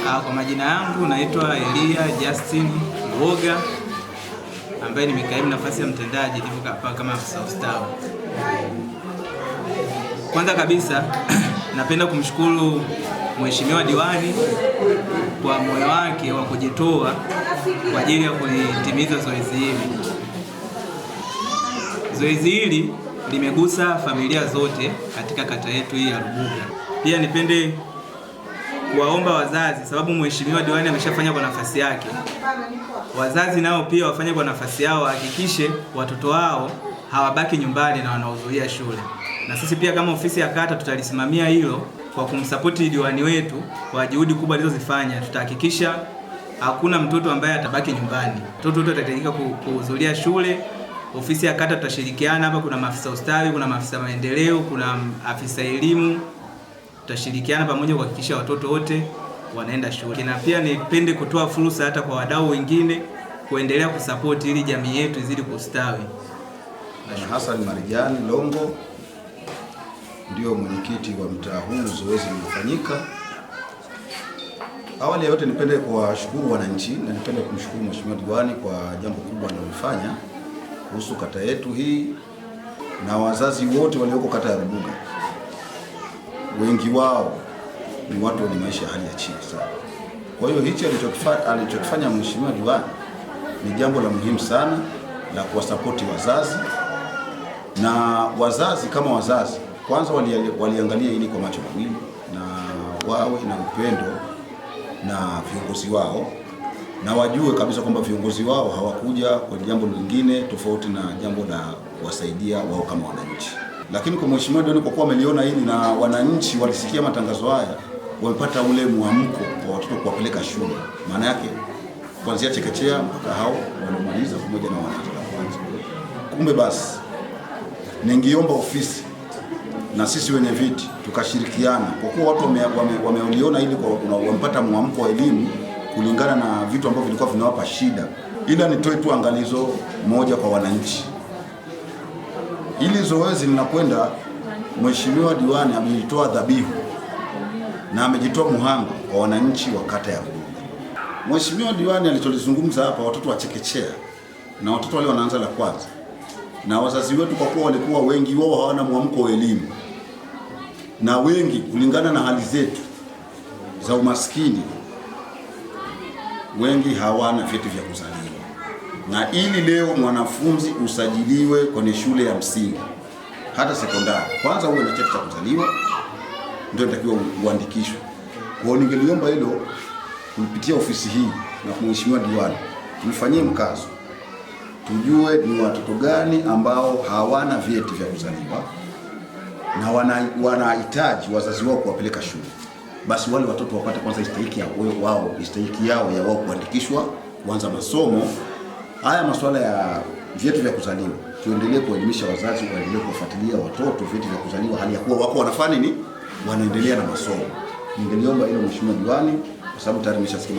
Kwa majina yangu naitwa Elia Justin Luoga ambaye nimekaimu nafasi ya mtendaji ndivyo hapa kama afisa ustawi. Kwanza kabisa napenda kumshukuru Mheshimiwa Diwani kwa moyo wake wa kujitoa kwa ajili ya kulitimiza zoezi hili. Zoezi hili limegusa familia zote katika kata yetu hii ya Rubuga. Pia nipende kuwaomba wazazi, sababu Mheshimiwa Diwani ameshafanya kwa nafasi yake. Wazazi nao pia wafanye kwa nafasi yao, hakikishe watoto wao hawabaki nyumbani na wanahudhuria shule. Na sisi pia kama ofisi ya kata tutalisimamia hilo kwa kumsapoti diwani wetu kwa juhudi kubwa alizozifanya. Tutahakikisha hakuna mtoto ambaye atabaki nyumbani. Mtoto wote atahitajika kuhudhuria shule. Ofisi ya kata tutashirikiana hapa, kuna maafisa ustawi, kuna maafisa maendeleo, kuna afisa elimu. Tutashirikiana pamoja kuhakikisha watoto wote wanaenda shule. Na pia nipende kutoa fursa hata kwa wadau wengine kuendelea kusapoti ili jamii yetu izidi kustawi. Hassan Marijani Longo ndio mwenyekiti wa mtaa huu. Zoezi limefanyika. Awali ya yote nipende kuwashukuru wananchi na nipende kumshukuru Mheshimiwa Diwani kwa jambo kubwa analofanya kuhusu kata yetu hii na wazazi wote walioko kata ya Rubuga. Wengi wao ni watu wenye maisha hali ya chini sana. Kwa hiyo hichi alichokifanya Mheshimiwa Diwani ni jambo la muhimu sana la kuwasapoti wazazi, na wazazi kama wazazi kwanza waliangalia hili kwa macho mawili na wawe na upendo na viongozi wao, na wajue kabisa kwamba viongozi wao hawakuja kwa jambo lingine tofauti na jambo la kuwasaidia wao kama wananchi. Lakini kwa Mheshimiwa Diwani kwa kuwa ameliona hili na wananchi walisikia matangazo haya, wamepata ule mwamko wa watoto kuwapeleka shule. Maana yake kuanzia chekechea mpaka hao wanamaliza pamoja na wanaanza kwanza. Kumbe basi ningeomba ofisi na sisi wenye viti tukashirikiana, kwa kuwa watu wameliona hili kwa wamepata mwamko wa elimu kulingana na vitu ambavyo vilikuwa vinawapa shida. Ila nitoe tu angalizo moja kwa wananchi. Ili zoezi linakwenda, Mheshimiwa Diwani amelitoa dhabihu na amejitoa muhanga kwa wananchi wa kata ya Rubuga. Mheshimiwa Diwani alichozungumza hapa, watoto wa chekechea na watoto wale wanaanza la kwanza, na wazazi wetu kwa kuwa walikuwa wengi wao hawana mwamko wa elimu, na wengi kulingana na hali zetu za umaskini, wengi hawana vyeti vya kuzaliwa. Na ili leo mwanafunzi usajiliwe kwenye shule ya msingi hata sekondari, kwanza uwe na cheti cha kuzaliwa ndio inatakiwa uandikishwe. Kwa hiyo ningeliomba hilo kupitia ofisi hii na Mheshimiwa Diwani tulifanyie mkazo, tujue ni watoto gani ambao hawana vyeti vya kuzaliwa na wanahitaji wazazi wao kuwapeleka shule. Basi wale watoto wapate kwanza istahiki yao ya wao kuandikishwa kuanza masomo. Haya masuala ya vyeti vya kuzaliwa tuendelee kuelimisha wazazi, waendelee kufuatilia watoto vyeti vya kuzaliwa hali ya kuwa wako wanafanya nini, wanaendelea na masomo. Ningeliomba hilo Mheshimiwa Diwani, kwa sababu tayari nimeshasikia